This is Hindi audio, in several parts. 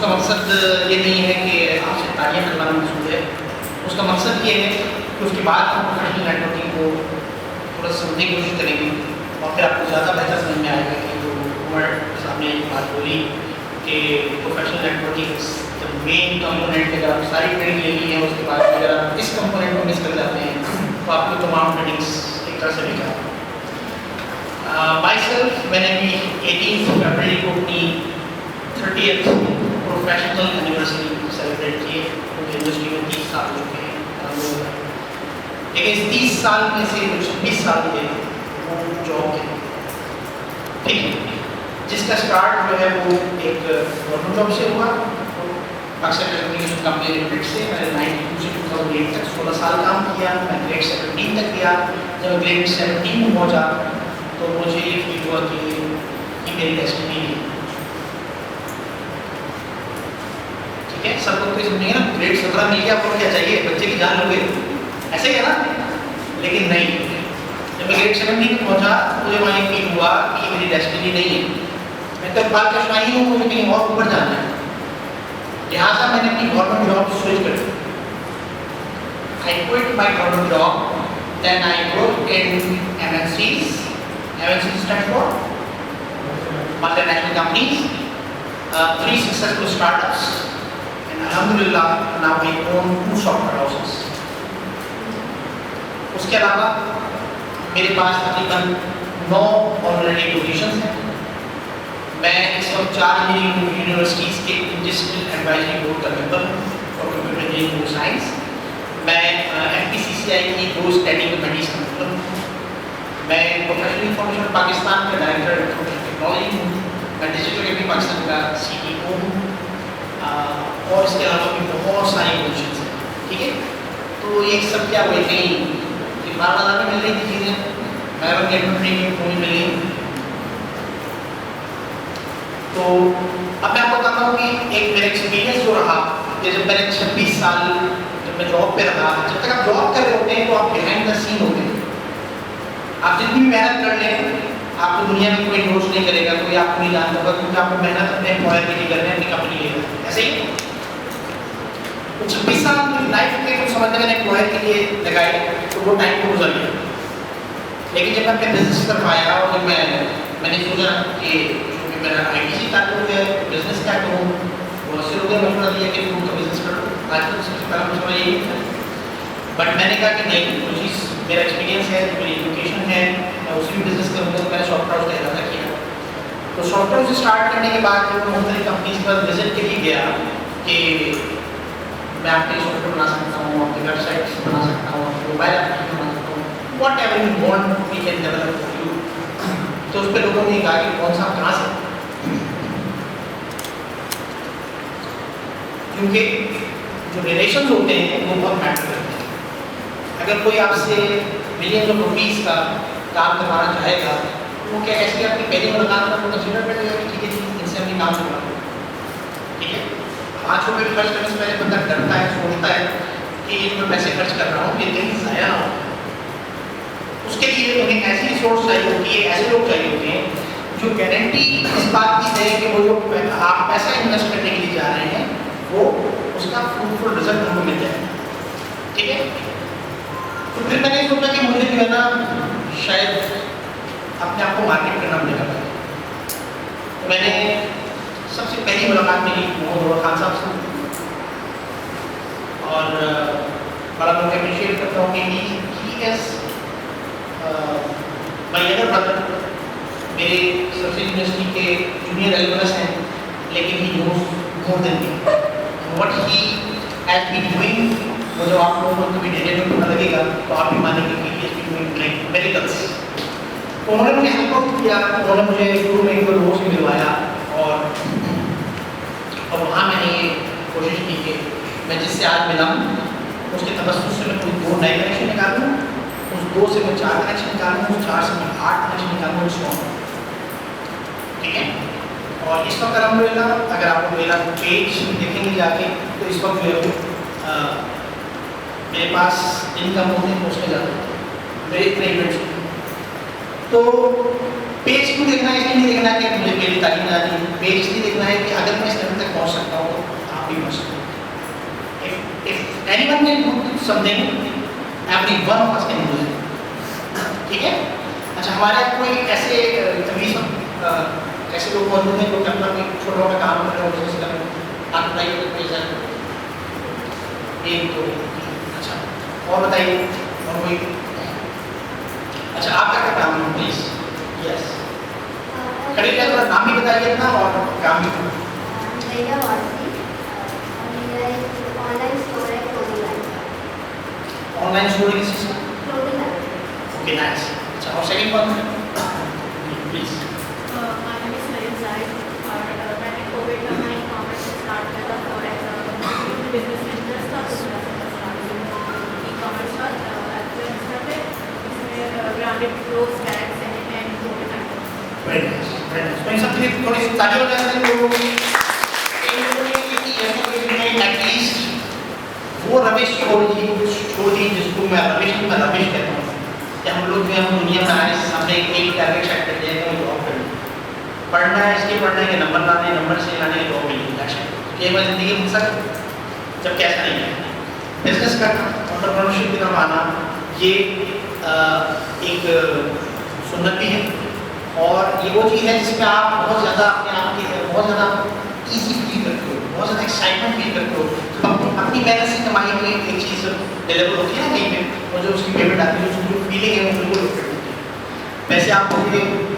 उसका मकसद ये नहीं है कि आपसे तालियां करवाना मकसूद है, उसका मकसद ये है कि उसके बाद हम प्रोफेशनल नेटवर्किंग को थोड़ा समझने की कोशिश करेंगे और फिर आपको ज़्यादा बेहतर समझ में आएगा कि जो उमर साहब ने एक बात बोली कि professional networking the main component. अगर आप सारी ट्रेनिंग ले ली है उसके बाद अगर आप इस कंपोनेंट को मिस कर जाते हैं तो आपको तमाम ट्रेनिंग्स एक तरह से बेकार। myself मैंने भी 18 फरवरी को अपनी 30th प्रोफेशनल एनिवर्सरी सेलिब्रेट की है। मुझे इंडस्ट्री में 30 साल हो चुके हैं, लेकिन इस 30 साल में से 26 साल थे वो जॉब है, ठीक है, जिसका स्टार्ट जो है वो एक गवर्नमेंट जॉब से हुआ, पाकिस्तान टेलीकम्युनिकेशन कंपनी लिमिटेड से। मैंने 92 से 2008 तक 16 साल काम किया। मैं ग्रेड 17 तक गया। जब ग्रेड 17 में पहुँचा तो मुझे ये फील हुआ कि मेरी डेस्टिनी है, ठीक है। सब लोग तो समझेंगे ना, ग्रेड 17 मिल गया आपको क्या चाहिए, बच्चे की जान लोगे, ऐसे ही है ना। लेकिन नहीं, जब मैं ग्रेड 17 में पहुंचा मुझे वहाँ ये फील हुआ कि मेरी डेस्टिनी नहीं है, मैं तो बाल का शाही हूँ, मुझे कहीं और ऊपर जाना है। लिहाजा मैंने अपनी गवर्नमेंट जॉब स्विच कर दी। I quit my government job, then I work in MNCs. MNCs stand for multinational companies, 3 successful startups, and alhamdulillah now I own 2 software houses. उसके अलावा मेरे पास तकरीबन 9 ऑनरेडी पोजीशंस हैं। मैं इस वक्त 4 इंजीनियरिंग यूनिवर्सिटीज़ के इंडस्ट्रियल एडवाइजरी बोर्ड का मेंबर हूँ फॉर कंप्यूटर इंजीनियरिंग साइंस। मैं FPCCI की 2 स्टैंडिंग कमेटीज़ का मेंबर हूँ। मैं प्रोफेशनल इंफॉर्मेशन पाकिस्तान का डायरेक्टर इंफॉर्मेशन टेक्नोलॉजी हूँ। मैं डिजिटल एकेडमी पाकिस्तान का CEO हूँ और इसके अलावा भी बहुत सारी पोजीशंस हैं, ठीक है। तो ये सब क्या हुए कहीं कि बार में मिल रही थी चीज़ें, मैं मुझे मिल रही। तो अब मैं आपको बताता हूँ कि एक मेरा एक्सपीरियंस जो रहा कि जब मैंने 26 साल जब मैं जॉब पे रहा, जब तक आप जॉब कर रहे होते हैं तो आप बिहाइंड द सीन होते हैं। आप जितनी भी मेहनत कर लें आपको दुनिया में कोई नोट्स नहीं करेगा, कोई आपको नहीं जानता होगा, क्योंकि आपको मेहनत अपने एम्प्लॉयर के लिए करनी है, अपनी कंपनी के लिए। ऐसे ही तो 26 साल की लाइफ में कुछ समझने मैंने एम्प्लॉयर के लिए लगाए तो वो टाइम को गुजर गया। लेकिन जब मैं अपने बिजनेस कर पाया और जब मैंने सोचा कि मेरा ITC ताल्लुक है, बिजनेस क्या करूँ, बहुत से लोगों ने मशवरा दिया कि फूड का बिजनेस करो। आजकल सबसे पहला मशवरा यही है, बट मैंने कहा कि नहीं, जो चीज़ मेरा एक्सपीरियंस है, मेरी एजुकेशन है, मैं उसी में बिजनेस करूँगा। तो मैंने सॉफ्टवेयर हाउस का इरादा किया। तो सॉफ्टवेयर हाउस स्टार्ट करने के बाद जब मैं मुख्तलिफ कंपनीज पर विजिट के लिए गया कि मैं आपके सॉफ्टवेयर बना सकता हूँ, आपकी वेबसाइट बना सकता हूँ, मोबाइल एप्लीकेशन बना सकता हूँ, whatever you want we can develop for you. तो उस पर लोगों ने कहा कि कौन सा कहाँ से, क्योंकि जो रिलेशन होते हैं वो बहुत मैटर करते हैं। अगर कोई आपसे मिलियन ऑफ रुपीज़ का काम करवाना चाहेगा तो वो क्या ऐसे आपकी पहली मुलाकात पर वो कंसिडर करेगा कि ठीक है जी इनसे अपनी काम करवा लो, ठीक है। 5 रुपये खर्च करने से पहले बंदा डरता है, सोचता है कि ये मैं पैसे खर्च कर रहा हूँ ये कहीं ज़ाया ना हो। उसके लिए उन्हें ऐसी रिसोर्स चाहिए होती है, ऐसे लोग चाहिए होते हैं जो गारंटी इस बात की दे कि वो जो आप पैसा इन्वेस्ट करने के लिए जा रहे हैं वो उसका फ्रूटफुल रिजल्ट हमको मिल जाए, ठीक है। तो फिर मैंने सोचा कि मुझे जो है ना शायद अपने आप को मार्केट करना पड़ेगा। तो मैंने सबसे पहली मुलाकात मेरी मोहम्मद खान साहब से, और बड़ा मैं अप्रिशिएट करता हूँ कि he is my younger brother. मेरे सबसे यूनिवर्सिटी के जूनियर एल्यूमनस हैं, लेकिन he knows more than me what he has been doing. वो जो आप लोगों को कभी डेटे में पता लगेगा तो आप भी मानेंगे कि ये डूइंग मेडिकल्स। तो उन्होंने मुझे हेल्प आउट किया, उन्होंने मुझे शुरू में एक लोगों से मिलवाया और वहाँ मैंने ये कोशिश की कि मैं जिससे आज मिला हूँ उसके तबस्सुम से मैं कोई 2 नए कनेक्शन निकालूँ, उस 2 से मैं 4 कनेक्शन निकालूँ, उस 4 से मैं 8 कनेक्शन निकालूँ, 100, ठीक है। और इस वक्त अल्हम्दुलिल्लाह अगर आप मेरा पेज देखेंगे जाके तो इस वक्त जो है मेरे पास इनकम होते हैं उसमें जाते मेरे इतने इवेंट्स। तो पेज क्यों देखना है, इसलिए नहीं देखना कि मुझे मेरी तालीम आती है, पेज इसलिए देखना है कि अगर मैं इस लेवल तक पहुँच सकता हूँ तो something every one of us can do that, ठीक है। अच्छा, हमारे यहाँ कोई ऐसे ऐसे लोग मौजूद हैं जो अपना कोई छोटा मोटा काम कर रहे हो, जैसे आप बताइए तो कोई सर एक दो। अच्छा, और बताइए और कोई। अच्छा, आपका क्या काम है प्लीज? यस, खड़ी रहे, थोड़ा नाम भी बताइए अपना और काम भी। ऑनलाइन स्टोर किस चीज़ का? Okay, nice. अच्छा, और second one please. My name is Nareem Zaid और मैंने कोविड में अपना ई-कॉमर्स स्टार्ट किया था और एज अ बिजनेस इंटरेस्ट था तो मेरा स्टार्ट ई-कॉमर्स का इंस्टा पे, इसमें branded clothes, bags and Covid items. Very nice, very nice. तो इन सब के लिए थोड़ी सी ताली हो जाए लोगों की। एटलीस्ट वो रमेश छोड़ी जिसको मैं रमेश कहता हूँ, कि हम लोग जो है हम दुनिया में आने से सामने एक टारगेट सेट करते हैं कि जॉब करनी, पढ़ना है, इसलिए पढ़ना है कि नंबर लाने, नंबर से लाने के जॉब मिलेगी। ये मैं ज़िंदगी में मकसद, जब कैसा नहीं है बिजनेस करना, एंटरप्रेन्योरशिप की तरफ आना, ये एक सुन्नत भी है और ये वो चीज़ है जिसमें आप बहुत ज़्यादा अपने आप की बहुत ज़्यादा ईजी फील करते हो, बहुत ज़्यादा एक्साइटमेंट फील करते हो। अपनी मेहनत से कमाई हुई एक चीज़ डिलीवर होती है ना कहीं पे, और जो उसकी पेमेंट आती है, उसकी जो फीलिंग है वो बिल्कुल डिफरेंट होती है। वैसे आप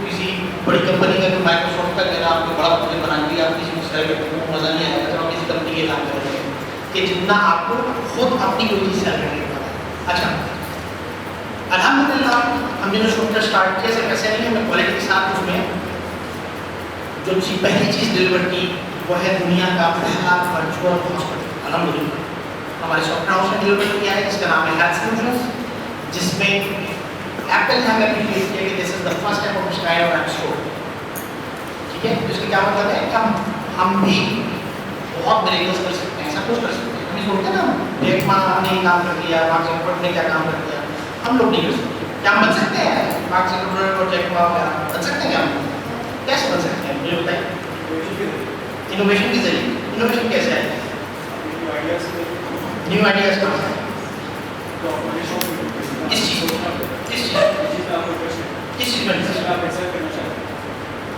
किसी बड़ी कंपनी का, जो माइक्रोसॉफ्ट का अगर आपको बड़ा प्रोजेक्ट बना दिया, आप किसी को सैलरी करते हो, मज़ा नहीं आएगा जब आप किसी कंपनी के काम कर रहे हैं कि जितना आपको खुद अपनी कोई चीज़ सैलरी नहीं पता। अच्छा, अल्हम्दुलिल्लाह हमने जो शुरू स्टार्ट किया सिर्फ ऐसे नहीं है, मैं क्वालिटी के साथ उसमें जो पहली चीज़ डिलीवर की वो है दुनिया का पहला वर्चुअल हॉस्पिटल। अल्हम्दुलिल्लाह हमारे सॉफ्टवेयर हाउस ने डिलीवर किया है, जिसका नाम है हेल्थ सॉल्यूशंस, जिसमें एप्पल ने हमें अप्रिशिएट किया कि this is the first time of its kind of app store, ठीक है। जिसका क्या मतलब है कि हम भी बहुत मिरेकल्स कर सकते हैं, सब कुछ कर सकते हैं। हम सोचते हैं ना एक माँ ने काम कर दिया, मार्क ज़करबर्ग ने क्या काम कर दिया, हम लोग नहीं कर सकते। क्या हम बन सकते हैं मार्क ज़करबर्ग और जैक मा वगैरह बन सकते हैं? क्या हम कैसे बन सकते हैं मुझे बताइए। इनोवेशन के जरिए। इनोवेशन कैसे आएगा? न्यू आइडियाज कहाँ से? किस चीज़ में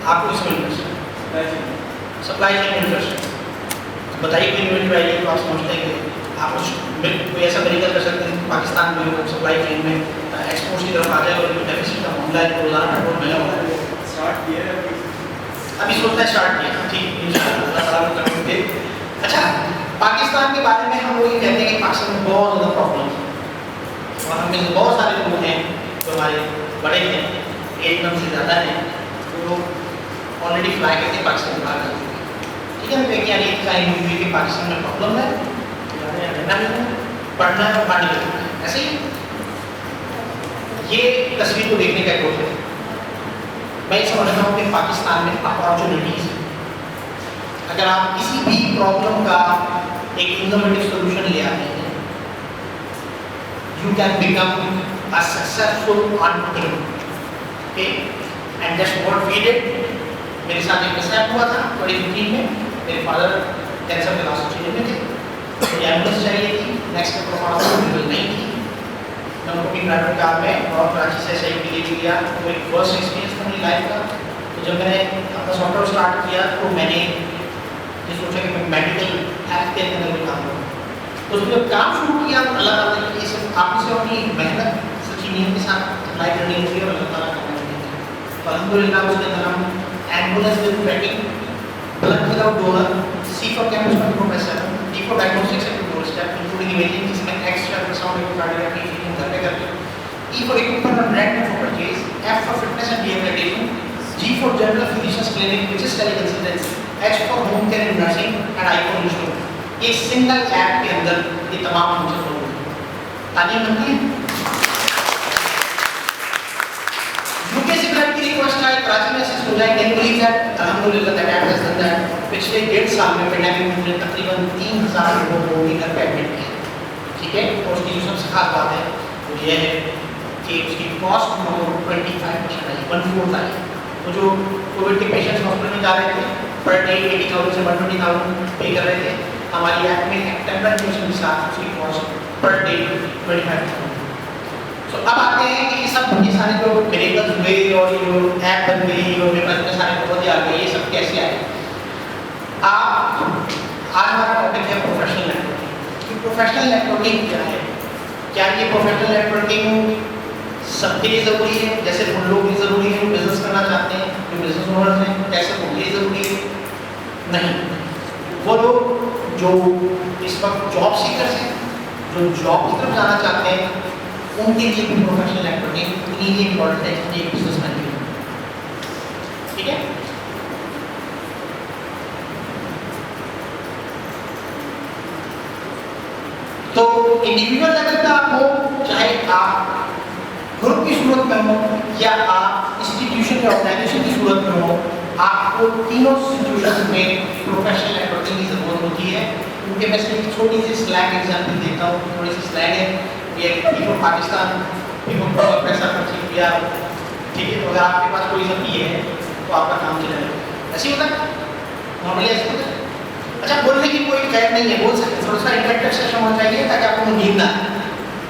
आपको इसमें इंटरेस्ट है? सप्लाई चेन इंटरेस्ट है। बताइए कोई इनोवेटिव आइडिया तो आप समझते हैं कि आप कोई ऐसा तरीका कर सकते हैं पाकिस्तान में हो सप्लाई चेन में एक्सपोर्ट की तरफ आ जाए और डेफिसिट का मामला है, रोजाना पेट्रोल महंगा हो रहा है, अभी सोचना है स्टार्ट किया, ठीक इंशाअल्लाह करेंगे। अच्छा, पाकिस्तान के बारे में हम लोग ये कहते हैं कि पाकिस्तान में बहुत ज़्यादा प्रॉब्लम है और हम में बहुत सारे लोग हैं जो हमारे बड़े हैं, एज में से ज़्यादा हैं, तो लोग ऑलरेडी फ्लाई करके पाकिस्तान बाहर जाते हैं, ठीक है। वैज्ञानिक साइन हुई कि पाकिस्तान में प्रॉब्लम है, रहना भी है, पढ़ना है और पानी करना है। ऐसे ही ये तस्वीर को देखने का एक है, मैं समझता हूँ कि पाकिस्तान में अपॉर्चुनिटीज़ है। अगर आप किसी भी प्रॉब्लम का एक इनोवेटिव सॉल्यूशन ले आते हैं, you can become a successful entrepreneur, okay? And that's what we did. मेरे साथ एक मिसहैप हुआ था 2015 में, मेरे फादर कैंसर के लास्ट स्टेज में थे, मुझे एम्बुलेंस चाहिए थी, नेक्स्ट अवेलेबल नहीं थी, मैं उनको भी प्राइवेट कार में और कराची से सही के लिए लिया। तो एक फर्स्ट एक्सपीरियंस था मेरी लाइफ का। तो जब मैंने अपना सॉफ्टवेयर स्टार्ट किया तो मैंने ये सोचा कि मैं मेडिकल हेल्थ केयर के अंदर भी काम करूँ। तो उसमें जब काम शुरू किया तो अल्लाह ताला ने ये सब आपसे अपनी मेहनत सच्ची नीयत के साथ अप्लाई करनी होती है और अल्लाह ताला करना होती है। तो अल्हम्दुलिल्लाह उसके अंदर हम ambulance with tracking, blood without donor, C for chemistry professor, D for diagnostics and control step including imaging, जिसमें एक्स अल्ट्रासाउंड इकोकार्डियोग्राफी घर पे करके, E for equipment and rent for purchase, F for fitness and rehabilitation, G for general physicians clinic which is teleconsultancy, H for home care and nursing and I for insurance. एक सिंगल ऐप के अंदर ये तमाम फंक्शन होंगे। तालियां बनती हैं। यूके से ब्लड की रिक्वेस्ट आए, कराची में असिस्ट हो जाए, कैन बिलीव दैट अल्हम्दुलिल्लाह that app has done that. पिछले 1.5 साल में पेंडेमिक में तकरीबन 3000 लोगों को घर पे एडमिट किया, ठीक है। और उसकी जो सबसे खास बात है वो ये है कि उसकी कॉस्ट 25% आई, 1/4 आई। तो जो कोविड के पेशेंट्स हॉस्पिटल में जा रहे थे पर डे 80,000 से 120,000 पे कर रहे थे, हमारी ऐप में टेम्परेचर के साथ उसकी कॉस्ट पर डे 25,000। So, अब आते हैं कि ये सब ये सारे जो मिरेकल्स हुए और ये जो ऐप बन गई और मेरे पास इतने सारे बहुत आ गए, ये सब कैसे आए? आप आज हमारा टॉपिक है प्रोफेशनल नेटवर्किंग। कि प्रोफेशनल नेटवर्किंग क्या है? क्या ये प्रोफेशनल नेटवर्किंग सबके लिए ज़रूरी है? जैसे उन लोग भी ज़रूरी है जो बिजनेस करना चाहते हैं, जो बिजनेस ओनर्स हैं, कैसे उनके लिए ज़रूरी है? नहीं, वो लोग जो इस वक्त जॉब सीकर्स हैं, जो जॉब की तरफ जाना चाहते हैं, उनके लिए भी प्रोफेशनल नेटवर्किंग उन्हीं लिए इम्पोर्टेंट है कि एक बिजनेसमैन के लिए। ठीक है? तो इंडिविजुअल लेवल पे आप हो, चाहे आप ग्रुप की सूरत में हो या आप इंस्टीट्यूशन या ऑर्गेनाइजेशन की सूरत में हो, आपको तीनों सिचुएशन में प्रोफेशनल नेटवर्किंग की जरूरत होती है। उनके मैं सिर्फ छोटी सी स्लैग एग्जाम्पल देता हूँ, थोड़ी सी स्लैग है। ये पीपल पाकिस्तान, पीपल पैसा खर्च किया, ठीक है? तो अगर आपके पास कोई सब ये है तो आपका काम चलेगा। ऐसे होता है, नॉर्मली ऐसे होता है। अच्छा, बोलने की कोई कैद नहीं है, बोल सकते, थोड़ा सा इंटरेक्टिव सेशन होना चाहिए ताकि आपको नींद ना आए,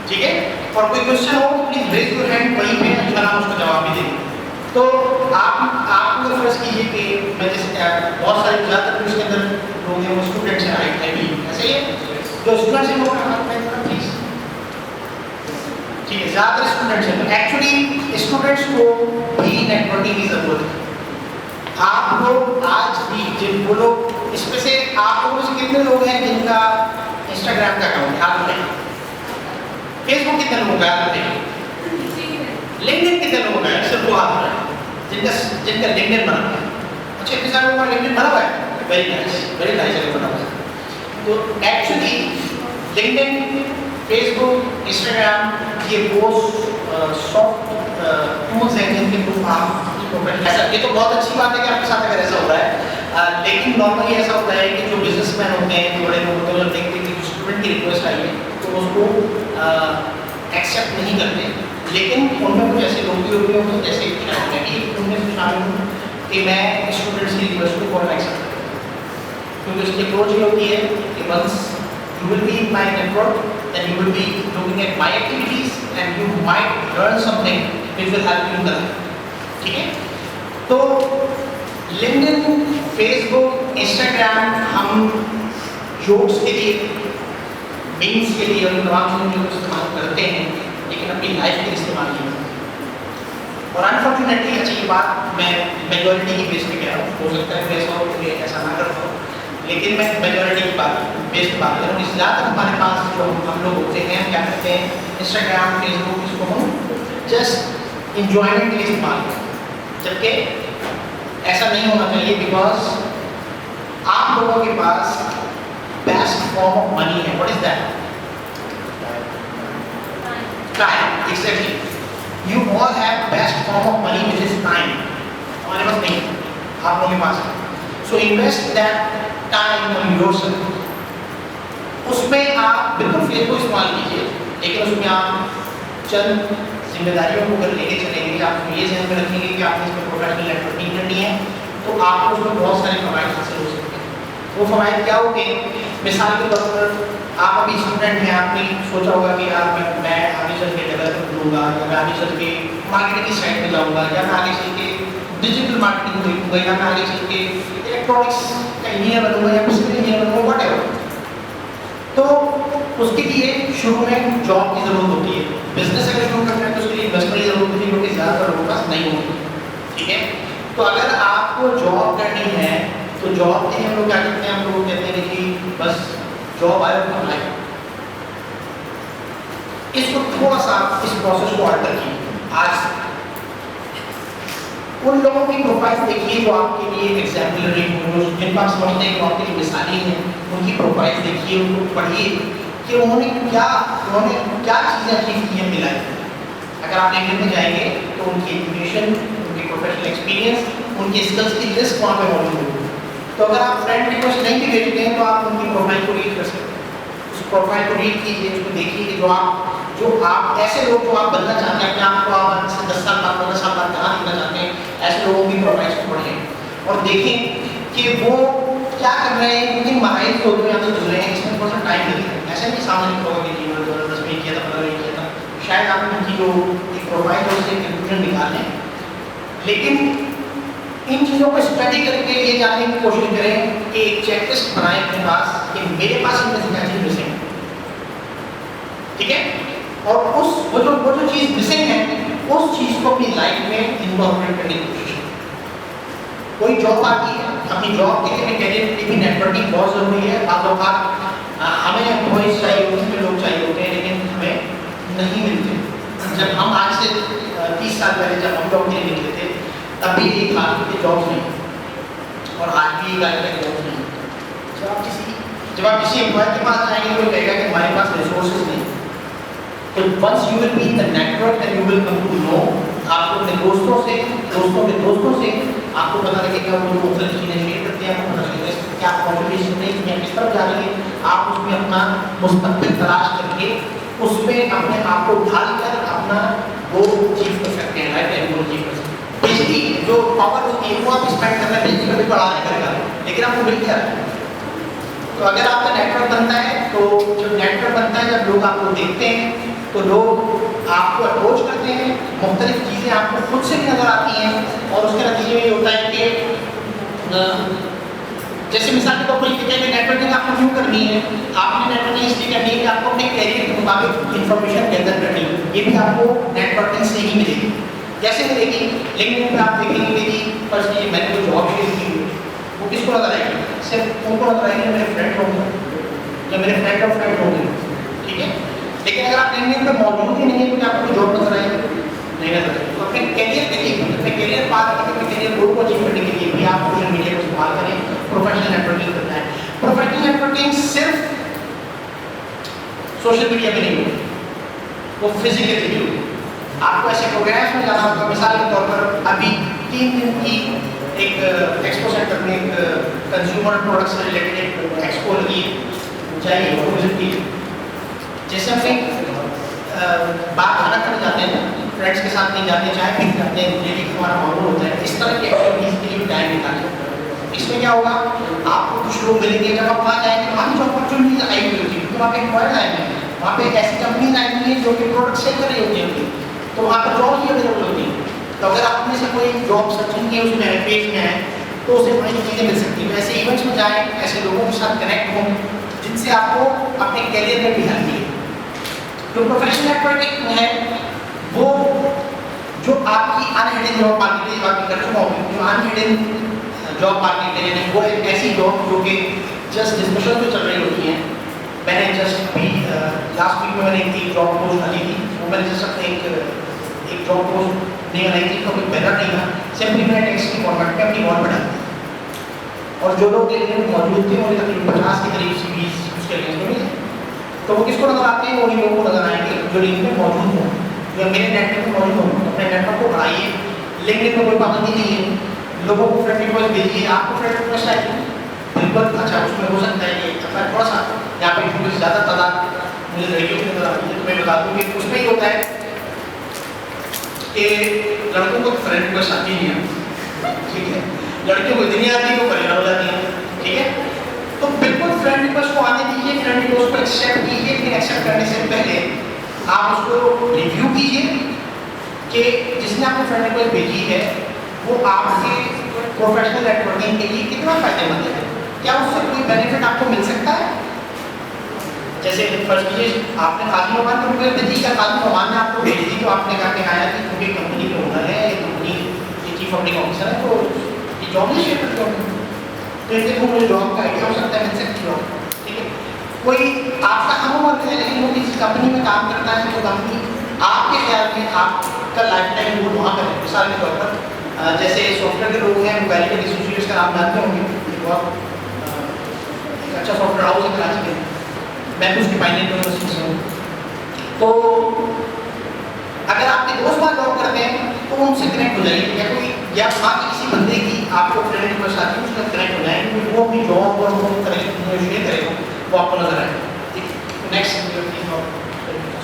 ठीक है? और कोई क्वेश्चन हो तो प्लीज रेज योर हैंड, वहीं पे इंशाल्लाह हम उसको जवाब भी देंगे। तो आप लोग फर्ज कीजिए कि मैं जैसे बहुत सारे ज़्यादातर इसके अंदर लोग हैं वो स्टूडेंट्स हैं, आई भी ऐसे ही है, जो स्टूडेंट्स हैं लोग प्लीज, ठीक है? ज़्यादातर स्टूडेंट्स हैं, तो एक्चुअली स्टूडेंट्स को भी नेटवर्किंग की ज़रूरत है। आप लोग आज भी जिन वो लोग, इसमें से आप लोगों से कितने लोग हैं जिनका इंस्टाग्राम का अकाउंट है? हाथ उठाइए। फेसबुक कितने लोगों का? हाथ उठाइए। लिंक्डइन कितने लोगों का है? सिर्फ वो हाथ उठाइए जिनका लिंक्डइन बना हुआ है। अच्छा, इतने सारे लोगों का लिंक्डइन बना हुआ है? वेरी नाइस, वेरी नाइस जगह बना हुआ है। तो एक्चुअली लिंक्डइन, फेसबुक, इंस्टाग्राम ये वो सॉफ्ट टूल्स हैं जिनके थ्रू आप ऐसा, ये तो बहुत अच्छी बात है कि आपके साथ अगर ऐसा हो रहा है, लेकिन नॉर्मली ऐसा होता है कि जो बिजनेसमैन होते हैं, बड़े लोग होते हैं, जब देखते हैं कि स्टूडेंट की रिक्वेस्ट आई है तो उसको एक्सेप्ट नहीं करते। लेकिन उनमें कुछ ऐसे लोग भी होते हैं जैसे मैं भी उनमें से शामिल हूँ कि मैं स्टूडेंट्स की रिक्वेस्ट को फॉर एक्सेप्ट करता हूँ, क्योंकि उसकी अप्रोच ये होती है कि once you will be in my network, then you will be looking at my activities and you might learn something which will help you in the life. ठीक है? तो लिंक्डइन, फेसबुक, इंस्टाग्राम हम जोक्स के लिए, मीम्स के लिए और तमाम चीज़ों को इस्तेमाल करते हैं, लेकिन अपनी लाइफ के लिए इस्तेमाल नहीं करते। और अनफॉर्चुनेटली, अच्छा ये बात मैं मेजॉरिटी की बेस पे कह रहा हूँ, हो सकता है ऐसा हो कि ऐसा ना करता हूँ, लेकिन मैं मेजॉरिटी की बात बेस पे बात कर रहा हूँ। ज़्यादातर हमारे पास जो हम लोग होते हैं, क्या करते हैं, इंस्टाग्राम, फेसबुक, इसको हम जस्ट इंजॉयमेंट के लिए इस्तेमाल करते हैं, जबकि ऐसा नहीं होना चाहिए। बिकॉज आप लोगों के पास बेस्ट फॉर्म ऑफ मनी है। What is that? Time. Exactly, you all have best form of money which is time. हमारे पास नहीं, आप लोगों के पास है। So invest that time on yourself. उसमें आप बिल्कुल फेसबुक इस्तेमाल कीजिए, लेकिन उसमें आप चंद जिम्मेदारियों को अगर लेके चलेंगे, आप ये ध्यान में रखेंगे कि आपने इसमें प्रोफेशनल नेटवर्किंग करनी है, तो आपको उसमें बहुत सारे फ़वाइद हासिल हो सकते हैं। वो फ़वाइद क्या होंगे? मिसाल के तौर पर आप अभी स्टूडेंट हैं, आपने सोचा होगा कि यार मैं आगे चल के डेवलपर बनूंगा, या मैं आगे चल के मार्केटिंग की साइड में जाऊँगा, या मैं आगे चल के डिजिटल मार्केटिंग करूँगा, या मैं आगे चल के इलेक्ट्रॉनिक्स का इंजीनियर बनूंगा या सिविल इंजीनियर बनूंगा, व्हाटएवर। तो उसके लिए शुरू में जॉब की ज़रूरत होती है। बिजनेस अगर शुरू करना है तो उसके लिए इन्वेस्टमेंट की ज़रूरत होती है, क्योंकि ज़्यादातर लोगों के पास नहीं होती। ठीक है? तो अगर आपको जॉब करनी है तो जॉब के लिए हम लोग क्या करते हैं? हम लोग कहते हैं कि बस जॉब आए और अप्लाई। इसको थोड़ा सा इस प्रोसेस को अल्टर कीजिए। आज उन लोगों की प्रोफाइल देखिए जो आपके लिए एग्जाम्पलरी हो, जिनको आप समझते हैं कि आपके लिए मिसाली हैं, उनकी प्रोफाइल देखिए, उनको पढ़िए कि उन्होंने क्या चीज़ें अचीव की हैं अपनी लाइफ में। अगर आप लिंक्डइन में जाएंगे तो उनकी एजुकेशन, उनकी प्रोफेशनल एक्सपीरियंस, उनकी स्किल्स की लिस्ट वहाँ पे मौजूद होगी। तो अगर आप फ्रेंड रिक्वेस्ट नहीं भी भेजते हैं तो आप उनकी प्रोफाइल को रीड कर सकते हैं। उस प्रोफाइल को रीड कीजिए, उसको देखिए कि जो आप ऐसे लोग जो आप बनना चाहते हैं, अपने आप को आप 10 साल बाद 15 साल बाद कहाँ दिखना चाहते हैं, ऐसे लोगों की प्रोफाइल्स को पढ़ें और देखें कि वो क्या कर रहे हैं, किन महाइल को यहाँ से गुजरे हैं, इसमें थोड़ा सा टाइम लगेगा। ऐसे नहीं सामने होगा कि जीवन शायद आप उनकी जो एक प्रोफाइल है उससे कंक्लूजन निकाल लें, लेकिन इन चीज़ों को स्टडी करके ये जानने की कोशिश करें कि एक चेकलिस्ट बनाएं अपने पास कि मेरे पास इनमें से क्या चीज़ मिसिंग है, ठीक है, और वो जो चीज़ मिसिंग है उस चीज़ को अपनी लाइफ में इनकॉर्पोरेट करने की कोशिश करें। कोई जॉब आती है, अपनी जॉब के लिए कैरियर के लिए भी नेटवर्किंग बहुत ज़रूरी है। आप लोग हमें एम्प्लॉइज चाहिए होते हैं, लोग चाहिए होते हैं, लेकिन हमें नहीं मिलते। जब हम आज से 30 साल पहले जब हम जॉब के लिए निकले थे तब भी यही था कि जॉब्स नहीं, और आज भी ये गाइड है जॉब्स नहीं। जब आप किसी एम्प्लॉय के पास जाएंगे तो कहेगा कि हमारे पास रिसोर्सेज नहीं। तो once you will be in the network and you will come to know, आपको अपने दोस्तों से, दोस्तों के दोस्तों से आपको पता लगेगा वो जो मुख्तलिफ चीज़ें शेयर करते हैं, आपको पता लगेगा इसमें क्या कॉन्ट्रीब्यूशन नहीं, दुनिया किस तरफ जा रही है, आप उसमें अपना मुस्तकबिल तलाश करके उसमें अपने आप को ढालकर अपना गोल अचीव कर सकते हैं, लाइफ एंड गोल अचीव कर सकते हैं। बिजली जो पावर होती है वो आप स्पेंड करना, बिजली कभी बढ़ा नहीं करेगा, लेकिन आपको मिल क्या रहा है। तो अगर आपका नेटवर्क बनता है, तो जब नेटवर्क बनता है, जब लोग आपको देखते हैं तो लोग आपको अप्रोच करते हैं, मुख्तलिफ चीज़ें आपको खुद से भी नज़र आती हैं, और उसके नतीजे में ये होता है कि जैसे मिसाल के तौर पर ये कि नेटवर्किंग आपको क्यों करनी है, आपने नेटवर्किंग इसलिए करनी है कि आपको अपने कैरियर के मुताबिक इन्फॉर्मेशन गैदर करनी है, ये भी आपको नेटवर्किंग से ही मिलेगी। कैसे मिलेगी? लिंक्डइन पे आप देखेंगे कि फर्स्ट मैंने कोई जॉब शेयर की वो किसको नजर आएगी? सिर्फ उनको नजर आएगी मेरे फ्रेंड होंगे या मेरे फ्रेंड ऑफ फ्रेंड होंगे, ठीक है। लेकिन अगर आप लिंक्डइन पे मौजूद ही नहीं है तो आपको जॉब नजर आएगी? नहीं नजर आएगी। तो अपने कैरियर के लिए, अपने कैरियर पाथ करके, अपने कैरियर गोल को अचीव करने के लिए भी आप सोशल मीडिया को इस्तेमाल करें, प्रोफेशनल नेटवर्किंग करना है। प्रोफेशनल नेटवर्किंग सिर्फ सोशल मीडिया पे नहीं होगी, वो फिजिकली भी होगी। आपको ऐसे प्रोग्राम्स में जाना होगा। मिसाल के तौर पर अभी 3 दिन की एक एक्सपो सेंटर में एक कंज्यूमर प्रोडक्ट्स से रिलेटेड एक एक्सपो लगी है, चाहिए वो विजिट कीजिए। जैसे अपने बात खाना करने जाते हैं, फ्रेंड्स के साथ नहीं जाते, चाय पीने जाते हैं, रिलेटिव हमारा माहौल होता है, इस तरह की एक्टिविटीज़ के लिए टाइम निकालें। इसमें क्या होगा, आपको कुछ लोग मिलेंगे, जब आप वहाँ जाएंगे वहाँ भी जो अपॉर्चुनिटीज आई हुई होती है, क्योंकि वहाँ पे एम्प्लॉयर आएंगे, वहाँ पे एक ऐसी कंपनीज आई हुई है जो कि प्रोडक्ट सेल कर रही होती है, तो वहाँ पर जॉब ही अवेलेबल होती है। तो अगर आप में से कोई जॉब सर्चिंग की उसमें पेज में है तो उसे बड़ी चीज़ें मिल सकती हैं। ऐसे इवेंट्स में जाएँ, ऐसे लोगों के साथ कनेक्ट हों जिनसे आपको अपने कैरियर में भी हेल्प मिले। जो प्रोफेशनल नेटवर्किंग है वो जो आपकी अनहिडन जॉब मार्केट है, आपकी कर चुका हूँ, जो अनहिडन जॉब मार्केट है, यानी वो एक ऐसी जॉब जो कि जस्ट डिस्कशन जो चल रही होती हैं। मैंने जस्ट अभी लास्ट वीक में मैंने एक जॉब पोस्ट डाली थी, वो मैंने जस्ट अपने एक जॉब पोस्ट नहीं बनाई थी, तो कोई बैनर नहीं था, सिंपली मैंने टेक्स्ट की फॉर्मेट में अपनी वॉल पर डाल दी, और जो लोग मौजूद थे उन्हें तकरीबन 50 के करीब CVs उसके रेंज में मिले। तो वो किसको नजर आते हैं? वही लोगों को नजर आएंगे जो लिंक में मौजूद हों, जो मेरे नेटवर्क में मौजूद हों। अपने नेटवर्क को बढ़ाइए, लिंक्डइन में कोई पाबंदी नहीं है, लोगों को फ्रेंड रिक्वेस्ट भेजिए। आपको फ्रेंड रिक्वेस्ट आएगी, बिल्कुल अच्छा, उसमें हो सकता है कि अपना थोड़ा सा यहाँ पे थोड़ी ज़्यादा तादाद मुझे लड़कियों की नजर आती है, तो मैं बता दूँ कि उसमें ही होता है कि लड़कों को फ्रेंड रिक्वेस्ट आती नहीं है, ठीक है, लड़कियों को इतनी आती है वो परेशान हो जाती है, ठीक है। तो बिल्कुल फ्रेंड रिक्वेस्ट को आने दीजिए, फ्रेंड रिक्वेस्ट को एक्सेप्ट कीजिए, लेकिन एक्सेप्ट करने से पहले आप उसको रिव्यू कीजिए कि जिसने आपको फ्रेंड रिक्वेस्ट भेजी है वो आपके प्रोफेशनल नेटवर्किंग के लिए कितना फायदेमंद है, क्या उससे कोई बेनिफिट आपको मिल सकता है। जैसे फर्स्ट कीजिए, आपने काजी नमान को रिक्वेस्ट भेजी या काजी नमान ने आपको भेज दी, तो आपने कहा कि आया कि क्योंकि कंपनी के ओनर है, कंपनी के चीफ ऑपरेटिंग ऑफिसर है, तो ये जॉब नहीं शेयर करते होंगे, तो इसलिए वो मुझे जॉब का आइडिया हो सकता है, मिल सकती जॉब, ठीक है। कोई आपका हम वर्क है लेकिन वो किसी कंपनी में काम करता है, तो कंपनी आपके ख्याल में आपका लाइफ टाइम गोल वहाँ पर है। मिसाल के तौर पर जैसे सॉफ्टवेयर के लोग हैं, वैलिडेट एसोसिएट्स का नाम जानते होंगे, बहुत एक अच्छा सॉफ्टवेयर हाउस है कराची में, मैं भी उसकी फाइनेंस यूनिवर्सिटी से हूँ। तो अगर आपके दोस्त वहाँ जॉब करते हैं तो उनसे कनेक्ट हो जाइए, या कोई या वहाँ के किसी बंदे की आपको फ्रेंड रिक्वेस्ट आती है उसका कनेक्ट हो जाएंगे, क्योंकि वो अपनी जॉब और वो कनेक्ट शेयर करेगा, वो आपको नजर आएगा, ठीक है। नेक्स्ट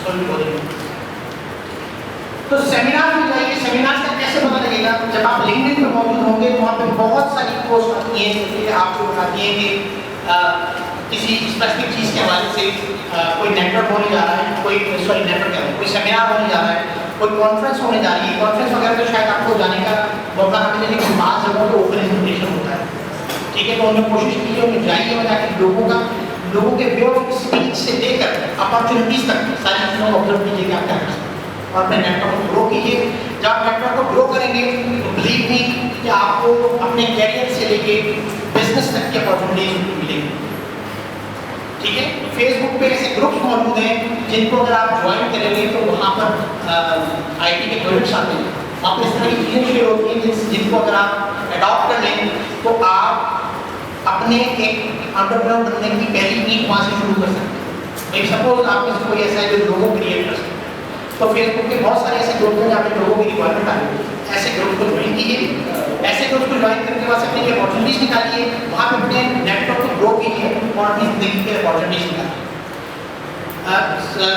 सॉल्व हो जाएगी। तो सेमिनार में जाइए, सेमिनार का कैसे पता लगेगा? जब आप लिंक्डइन पर मौजूद होंगे तो वहाँ पे बहुत सारी पोस्ट आती हैं जो कि आपको बताती हैं कि किसी स्पेसिफिक चीज़ के हवाले से कोई नेटवर्क होने जा रहा है, कोई कोई सेमिनार होने जा रहा है, कोई कॉन्फ्रेंस होने जा रही है। कॉन्फ्रेंस वगैरह तो शायद आपको जाने का मौका ना मिले, लेकिन बात जगहों पर ओपन इन्विटेशन होता है, ठीक है। तो उन्हें कोशिश कीजिए, उन्हें जाइए और जाकर लोगों के वे ऑफ स्पीच से लेकर अपॉर्चुनिटीज़ तक सारी चीज़ों को ऑब्जर्व कीजिए कि आप क्या कर सकते हैं और अपने नेटवर्क को ग्रो कीजिए। जब आप नेटवर्क को ग्रो करेंगे तो बिलीव मी कि आपको अपने कैरियर से लेके बिजनेस तक की अपॉर्चुनिटीज मिलेंगी, ठीक है। फेसबुक पे ऐसे ग्रुप्स मौजूद हैं जिनको अगर आप ज्वाइन करेंगे तो वहाँ पर आईटी के प्रोजेक्ट्स आते हैं, वहाँ पर इस तरह की चीज़ें शेयर होती हैं जिनको अगर आप अडॉप्ट कर लें तो आप अपने एक एंटरप्रेन्योर बनने की पहली नींव वहाँ से शुरू कर सकते हैं। एक सपोज आप में से कोई ऐसा है जो लोगो क्रिएट कर सकते हैं, तो फेसबुक पे बहुत सारे ऐसे ग्रुप हैं जहाँ पे लोगों की रिक्वायरमेंट आ रही है। ऐसे ग्रुप को ज्वाइन कीजिए, ऐसे ग्रुप को ज्वाइन करने के बाद अपनी अपॉर्चुनिटीज निकालिए, वहाँ पे अपने नेटवर्क को ग्रो कीजिए और अपनी जिंदगी के अपॉर्चुनिटीज निकालिए।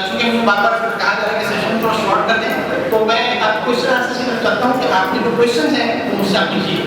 चूँकि मुझे बार बार कहा जा रहा है कि सेशन थोड़ा शॉर्ट कर दें, तो मैं क्वेश्चन आंसर से करता हूँ कि आपके जो क्वेश्चन हैं वो मुझसे आप कीजिए।